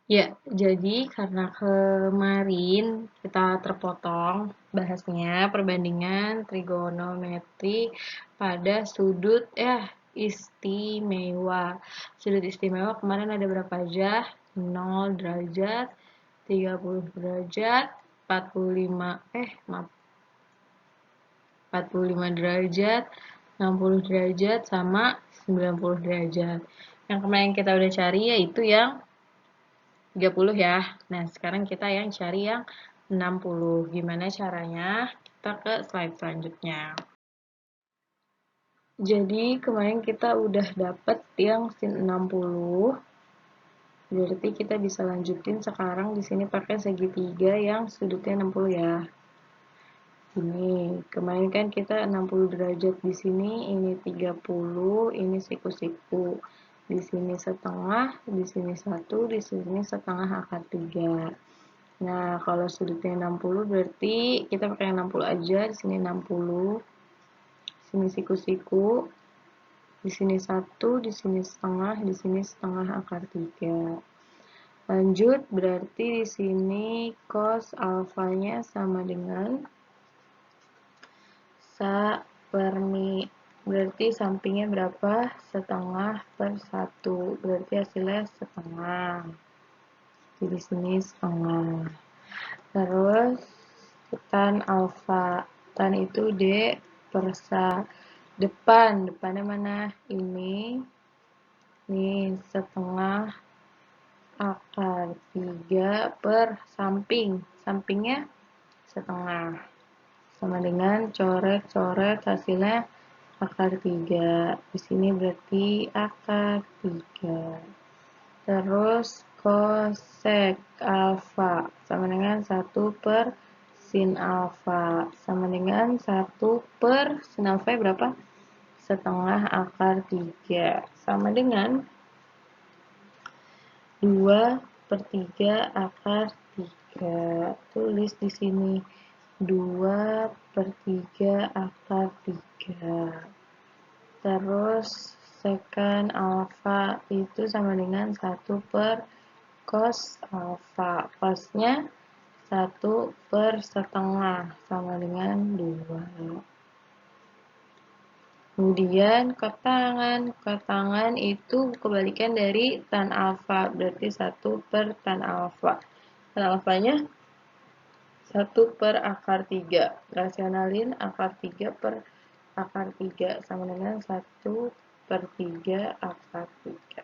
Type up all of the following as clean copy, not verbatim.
Ya, jadi karena kemarin kita terpotong bahasnya perbandingan trigonometri pada sudut istimewa. Sudut istimewa kemarin ada berapa aja? 0 derajat, 30 derajat, 45 maaf, 45 derajat, 60 derajat sama 90 derajat. Yang kemarin kita udah cari yaitu yang 30 ya. Nah, sekarang kita yang cari yang 60. Gimana caranya? Kita ke slide selanjutnya. Jadi, kemarin kita udah dapet yang sin 60. Berarti kita bisa lanjutin sekarang di sini pakai segitiga yang sudutnya 60 ya. Ini, kemarin kan kita 60 derajat di sini, ini 30, ini siku-siku. Di sini setengah, di sini 1, di sini setengah akar 3. Nah, kalau sudutnya 60 berarti kita pakai 60 aja. Di sini 60. Sini siku-siku. Di sini 1, di sini setengah akar 3. Lanjut, berarti di sini cos alfanya sama dengan sa per mi. Berarti sampingnya berapa? Setengah per 1. Berarti hasilnya setengah. Di sini setengah. Terus tan alfa. Tan itu D per sa. Depannya mana? Ini setengah akar 3 per samping. Sampingnya setengah. Sama dengan coret-coret hasilnya akar 3. Di sini berarti akar 3. Terus kosek alfa sama dengan 1 per sin alfa sama dengan 1 per sin alfa berapa? Setengah akar 3 sama dengan 2 per 3 akar 3. Tulis di sini 2 per 3 akar 3. Terus secant alfa itu sama dengan 1 per cos alfa. Cosnya 1 per setengah sama dengan 2. Kemudian kotangan itu kebalikan dari tan alfa, berarti 1 per tan alfa. Tan alfanya 1 per akar 3. Rasionalin akar 3 per akar 3 sama dengan 1 per 3 akar 3.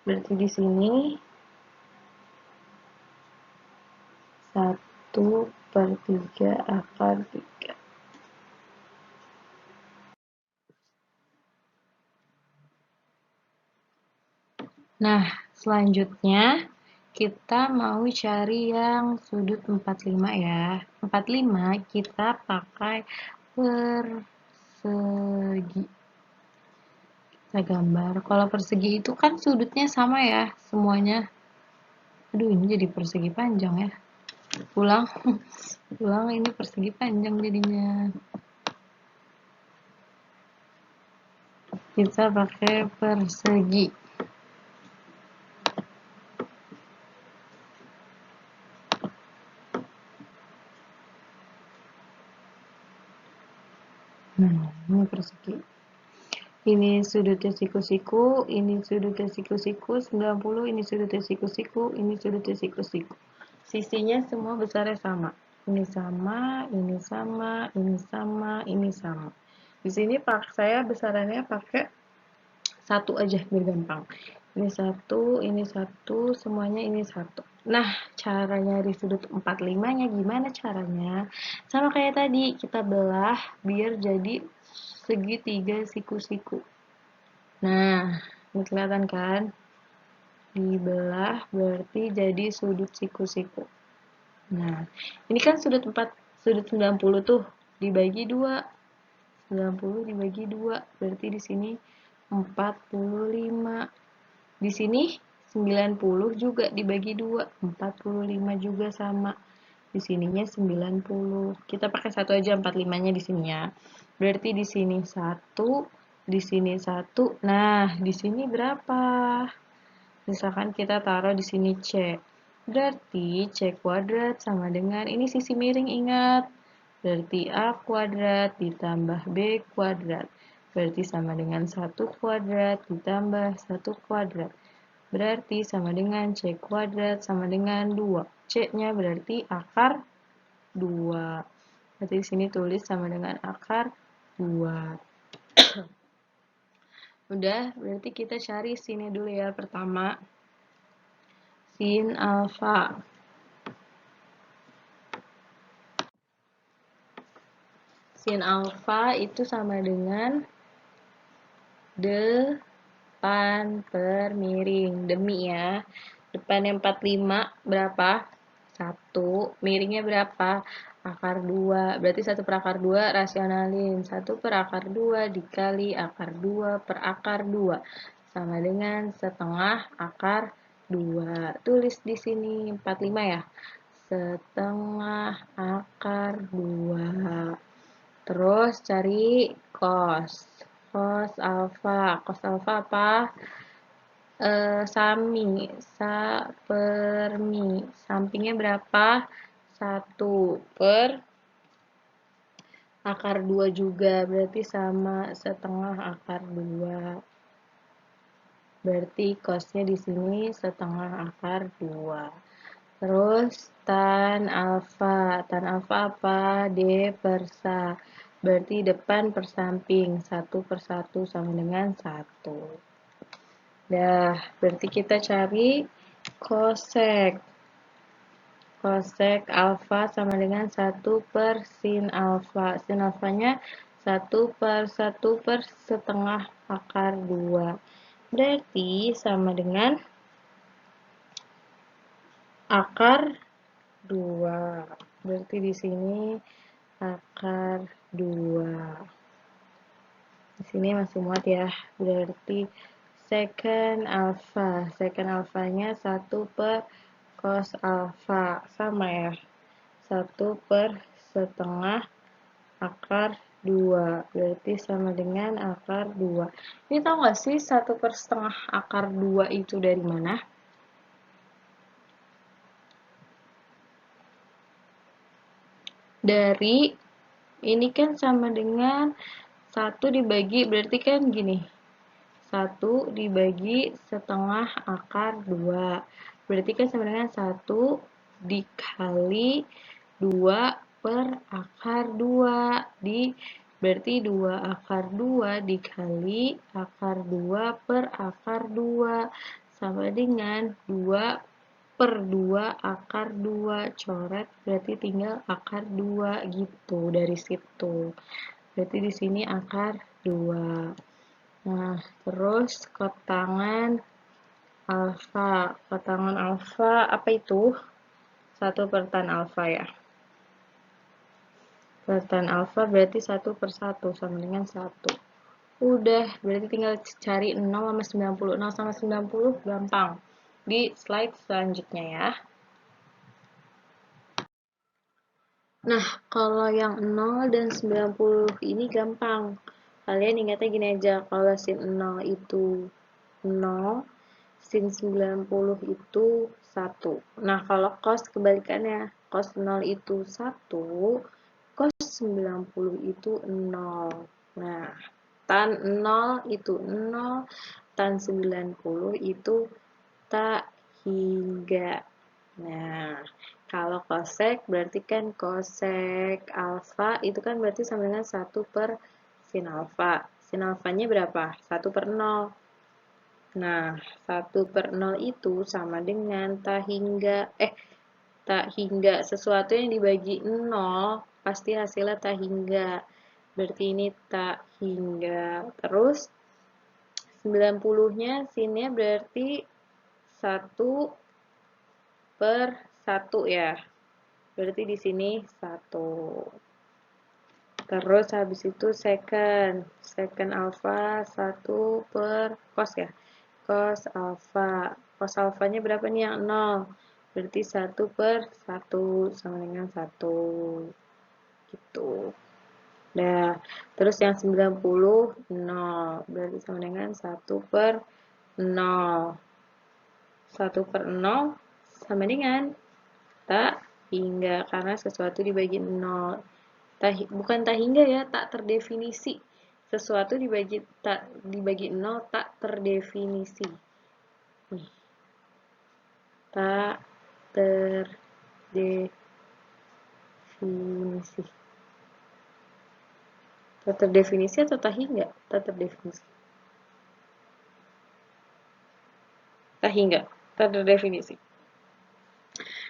Berarti di sini 1 per 3 akar 3. Nah, selanjutnya kita mau cari yang sudut 45 ya. 45 kita pakai persegi. Kita gambar. Kalau persegi itu kan sudutnya sama ya, semuanya. Aduh, ini jadi persegi panjang ya. Ulang. Ulang, ini persegi panjang jadinya. Kita pakai persegi. Nah, ini persegi. Ini sudutnya siku-siku, ini sudutnya siku-siku, 90, ini sudutnya siku-siku, ini sudutnya siku-siku. Sisinya semua besarnya sama. Ini sama, ini sama, ini sama, ini sama. Di sini saya besarannya pakai 1 aja biar gampang. Ini 1, semuanya ini 1. Nah, cara nyari sudut 45-nya gimana caranya? Sama kayak tadi, kita belah biar jadi segitiga siku-siku. Nah, ini kelihatan kan? Dibelah berarti jadi sudut siku-siku. Nah, ini kan sudut 90 tuh dibagi 2. 90 dibagi 2 berarti di sini 45. Di sini 90 juga dibagi 2, 45 juga sama. Di sininya 90. Kita pakai 1 aja 45-nya di sini ya. Berarti di sini 1, di sini 1. Nah, di sini berapa? Misalkan kita taruh di sini C. Berarti C kuadrat sama dengan, ini sisi miring ingat. Berarti A kuadrat ditambah B kuadrat. Berarti sama dengan 1 kuadrat ditambah 1 kuadrat. Berarti sama dengan C kuadrat sama dengan 2. C-nya berarti akar 2. Berarti di sini tulis sama dengan akar 2. Udah, berarti kita cari sini dulu ya pertama. Sin alfa. Sin alfa itu sama dengan depan per miring. Demi ya. Depannya 45 berapa? 1. Miringnya berapa? Akar 2. Berarti 1 per akar 2 rasionalin. 1 per akar 2 dikali akar 2 per akar 2. Sama dengan setengah akar 2. Tulis di sini 45 ya. Setengah akar 2. Terus cari cos. Cos alfa. Cos alfa apa? Sami. Sa per mi. Sampingnya berapa? 1 per akar 2 juga. Berarti sama setengah akar 2. Berarti cosnya di sini setengah akar 2. Terus tan alfa. Tan alfa apa? D per sa. Berarti depan per samping. 1 per 1 sama dengan 1. Dah, berarti kita cari kosek. Kosek alfa sama dengan 1 per sin alfa. Sin alfanya 1 per 1 per setengah akar 2. Berarti sama dengan akar 2. Berarti di sini akar 2. Di sini masih muat ya. Berarti secant alfa. Secant alfanya 1 per cos alfa. Sama ya. 1 per setengah akar 2. Berarti sama dengan akar 2. Ini tahu nggak sih 1 per setengah akar 2 itu dari mana? Dari, ini kan sama dengan 1 dibagi, berarti kan gini. 1 dibagi setengah akar 2. Berarti kan sama dengan 1 dikali 2 per akar 2. Berarti 2 akar 2 dikali akar 2 per akar 2. Sama dengan 2 per 2 akar 2. Coret, berarti tinggal akar 2 gitu dari situ. Berarti di sini akar 2. Nah, terus kotangan alfa. Kotangan alfa apa itu? 1 per tan alfa ya. Per tan alfa berarti 1 per 1 sama dengan 1. Udah, berarti tinggal cari 0 sama 90. 0 sama 90 gampang. Di slide selanjutnya ya. Nah, kalau yang 0 dan 90 ini gampang. Kalian ingatnya gini aja, kalau sin 0 itu 0, sin 90 itu 1. Nah, kalau cos kebalikannya, cos 0 itu 1, cos 90 itu 0. Nah, tan 0 itu 0, tan 90 itu tak hingga. Nah, kalau kosek berarti kan kosek alfa itu kan berarti sama dengan 1 per sin alfa. Sin alfanya berapa? 1 per 0. Nah, 1 per 0 itu sama dengan tak hingga. Sesuatu yang dibagi 0 pasti hasilnya tak hingga. Berarti ini tak hingga. Terus 90-nya sinnya berarti 1 per 1 ya. Berarti di sini 1. Terus habis itu secant alfa 1 per cos ya. Cos alfa. Cos alfanya berapa nih yang 0? Berarti 1 per 1 sama dengan 1. Gitu. Nah, terus yang 90 0. Berarti sama dengan 1 per 0. 1/0 sama dengan tak hingga, karena sesuatu dibagi 0. Bukan tak hingga ya, tak terdefinisi. Sesuatu dibagi 0 tak terdefinisi. Nih. Tak terdefinisi. Tak terdefinisi atau tak hingga? Tak terdefinisi. Tak hingga, tak terdefinisi.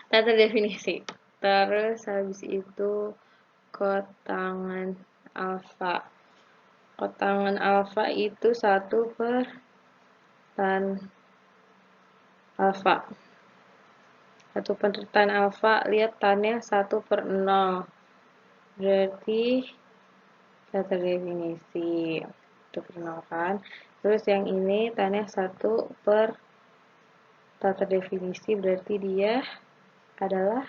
Tak terdefinisi. Terus habis itu kotangan alfa. Kotangan alfa itu 1 per tan alfa. 1 per tan alfa, lihat tannya 1/0. Berarti tak terdefinisi. 1/0 kan. Terus yang ini tannya 1 per tak terdefinisi, berarti dia adalah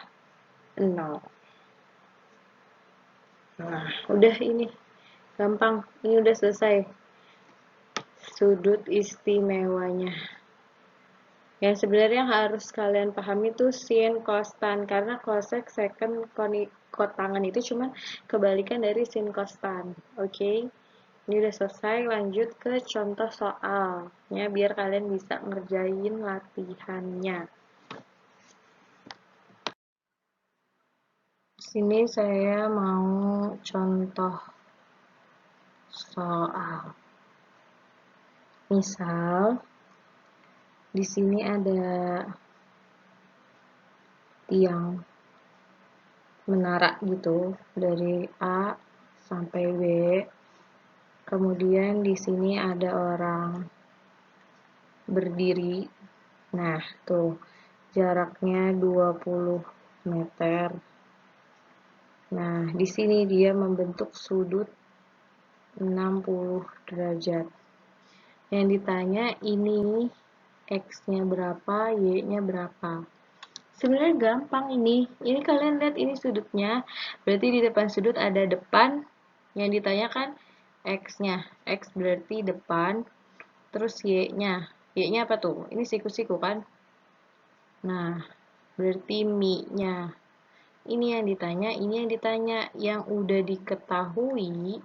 0. Nah, udah ini. Gampang. Ini udah selesai. Sudut istimewanya. Yang sebenarnya harus kalian pahami itu sin, cos, tan. Karena cosec, secant, kotangan itu cuma kebalikan dari sin, cos, tan. Oke? Ini udah selesai. Lanjut ke contoh soalnya biar kalian bisa ngerjain latihannya. Sini saya mau contoh soal. Misal di sini ada tiang menara gitu dari A sampai B. Kemudian di sini ada orang berdiri. Nah, tuh jaraknya 20 meter. Nah, di sini dia membentuk sudut 60 derajat. Yang ditanya ini X-nya berapa, Y-nya berapa. Sebenarnya gampang ini. Ini kalian lihat ini sudutnya. Berarti di depan sudut ada depan. Yang ditanyakan X-nya. X berarti depan. Terus Y-nya. Y-nya apa tuh? Ini siku-siku kan? Nah, berarti Mi-nya. Ini yang ditanya, ini yang ditanya. Yang udah diketahui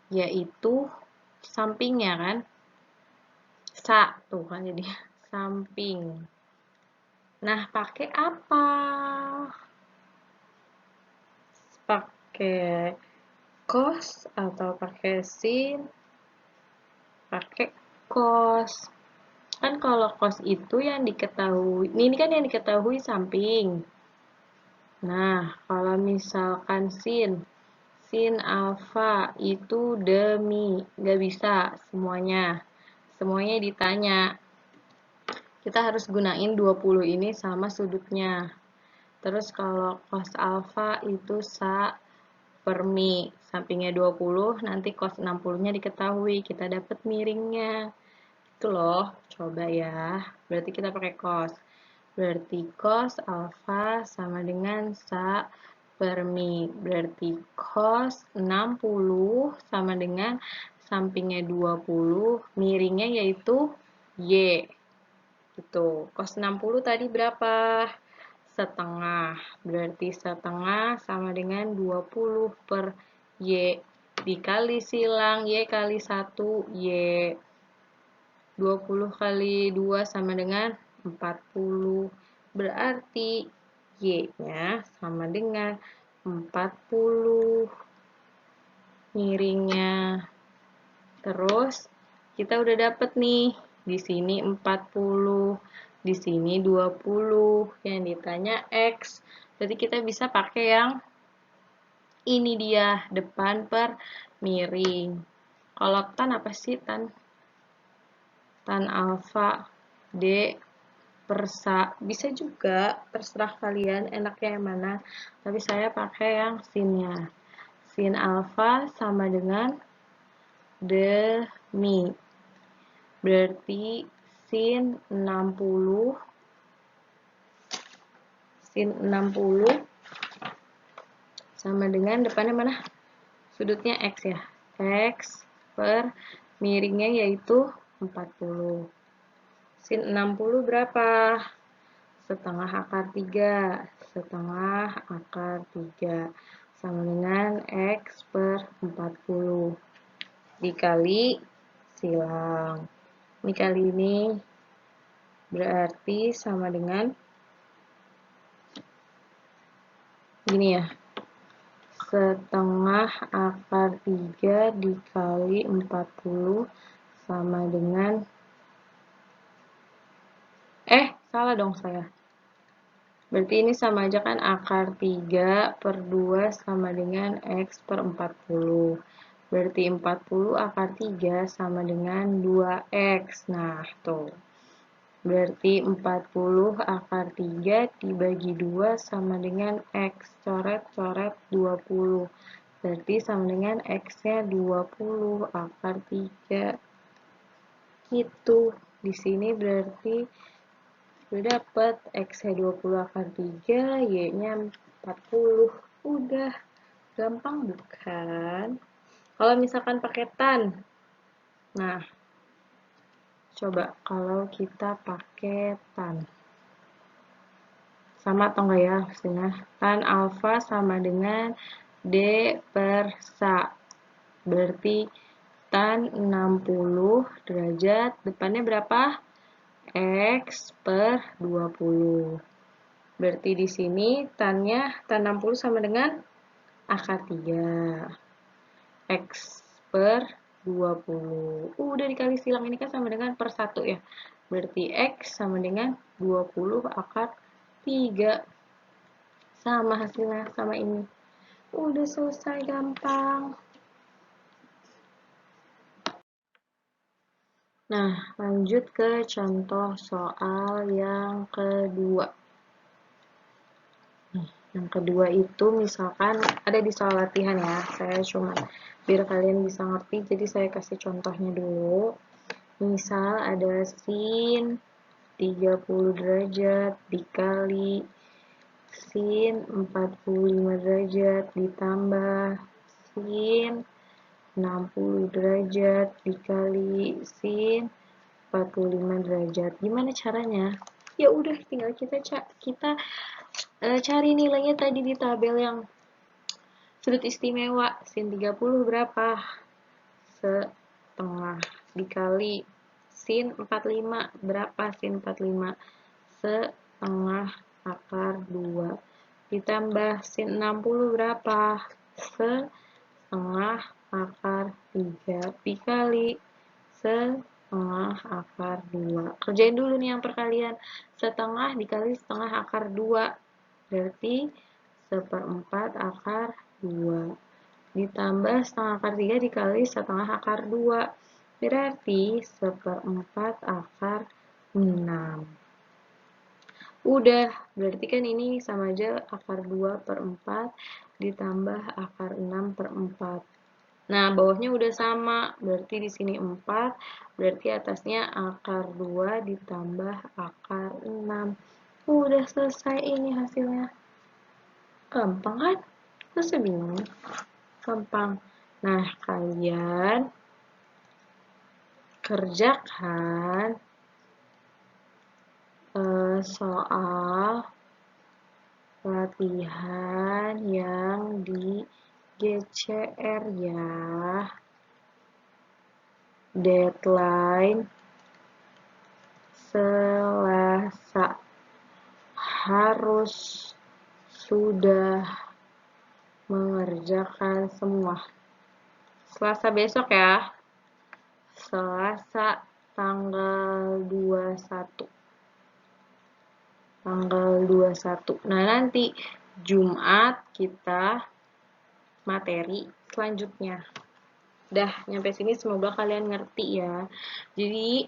yaitu sampingnya kan? Sa tuh kan jadi samping. Nah, pakai apa? Pakai cos atau pakai sin? Pakai cos. Kan kalau cos itu yang diketahui, ini kan yang diketahui samping. Nah, kalau misalkan sin alfa itu demi, nggak bisa semuanya. Semuanya ditanya. Kita harus gunain 20 ini sama sudutnya. Terus kalau cos alfa itu sa per mi. Sampingnya 20, nanti cos 60-nya diketahui. Kita dapat miringnya. Itu loh, coba ya. Berarti kita pakai cos. Berarti cos alfa sama dengan sa per mi. Berarti cos 60 sama dengan sampingnya 20, miringnya yaitu Y. Gitu. Cos 60 tadi berapa? Setengah. Berarti setengah sama dengan 20 per Y. Dikali silang Y kali 1, Y. 20 kali 2 sama dengan 40. Berarti Y-nya sama dengan 40. Miringnya. Terus, kita udah dapet nih. Di sini 40. Di sini 20. Yang ditanya X. Jadi kita bisa pakai yang ini dia. Depan per miring. Kalau tan apa sih tan? Tan alfa D per sa. Bisa juga, terserah kalian enaknya yang mana. Tapi saya pakai yang sinnya. Sin alfa sama dengan demi. Berarti sin 60 sama dengan depannya mana? Sudutnya X ya. X per miringnya yaitu 40. Sin 60 berapa? Setengah akar 3. Setengah akar 3. Sama dengan X per 40. Dikali silang. Ini kali ini berarti sama dengan gini ya. Setengah akar 3 dikali 40 sama dengan salah dong saya. Berarti ini sama aja kan akar 3 per 2 sama dengan X per 40. Berarti 40 akar 3 sama dengan 2X. Nah, tuh. Berarti 40 akar 3 dibagi 2 sama dengan X. Coret-coret 20. Berarti sama dengan X-nya 20 akar 3. Itu. Di sini berarti udah dapat X-nya 20 akar 3, Y-nya 40. Udah. Gampang bukan? Kalau misalkan paketan. Nah, coba kalau kita paketan. Sama atau enggak ya hasilnya? Kan alfa sama dengan D per SA. Berarti tan 60 derajat. Depannya berapa? X per 20. Berarti di sini tan-nya tan 60 sama dengan akar 3. X per 20. Udah dikali silang ini kan sama dengan per 1 ya. Berarti X sama dengan 20 akar 3. Sama hasilnya sama ini. Udah selesai, gampang. Nah, lanjut ke contoh soal yang kedua. Yang kedua itu misalkan ada di soal latihan ya. Saya cuma biar kalian bisa ngerti, jadi saya kasih contohnya dulu. Misal ada sin 30 derajat dikali sin 45 derajat ditambah sin 60 derajat dikali sin 45 derajat. Gimana caranya? Ya udah tinggal kita cari nilainya tadi di tabel yang sudut istimewa. Sin 30 berapa? Setengah dikali sin 45 berapa? Sin 45 setengah akar 2 ditambah sin 60 berapa? Setengah akar 3 dikali setengah akar 2. Kerjain dulu nih yang perkalian. Setengah dikali setengah akar 2. Berarti seperempat akar 2. Ditambah setengah akar 3 dikali setengah akar 2. Berarti seperempat akar 6. Udah, berarti kan ini sama aja akar 2 per 4 ditambah akar 6 per 4. Nah, bawahnya udah sama, berarti di sini 4, berarti atasnya akar 2 ditambah akar 6. Udah selesai ini hasilnya. Gampang kan? Terus bingung. Gampang. Nah, kalian kerjakan soal latihan yang di GCR ya. Deadline Selasa. Harus sudah mengerjakan semua. Selasa besok ya. Selasa tanggal 21. Tanggal 21. Nah, nanti Jumat kita materi selanjutnya. Dah, nyampe sini semoga kalian ngerti ya. Jadi,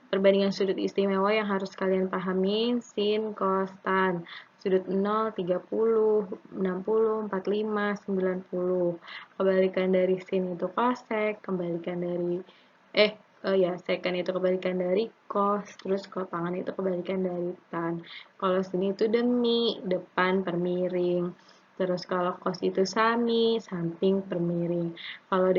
perbandingan sudut istimewa yang harus kalian pahami, sin, cos, tan. Sudut 0, 30, 60, 45, 90. Kebalikan dari sin itu cosec, kebalikan dari secant itu kebalikan dari cos, terus kalau tangan itu kebalikan dari tan. Kalau sini itu demi, depan per miring. Terus kalau cos itu sami, samping per miring. Kalau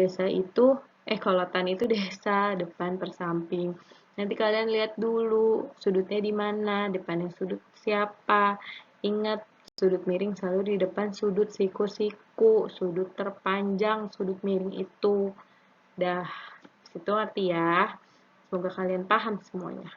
tan itu desa, depan per samping. Nanti kalian lihat dulu sudutnya di mana, depannya sudut siapa. Ingat, sudut miring selalu di depan sudut siku-siku, sudut terpanjang, sudut miring itu. Dah, itu arti ya. Semoga kalian paham semuanya.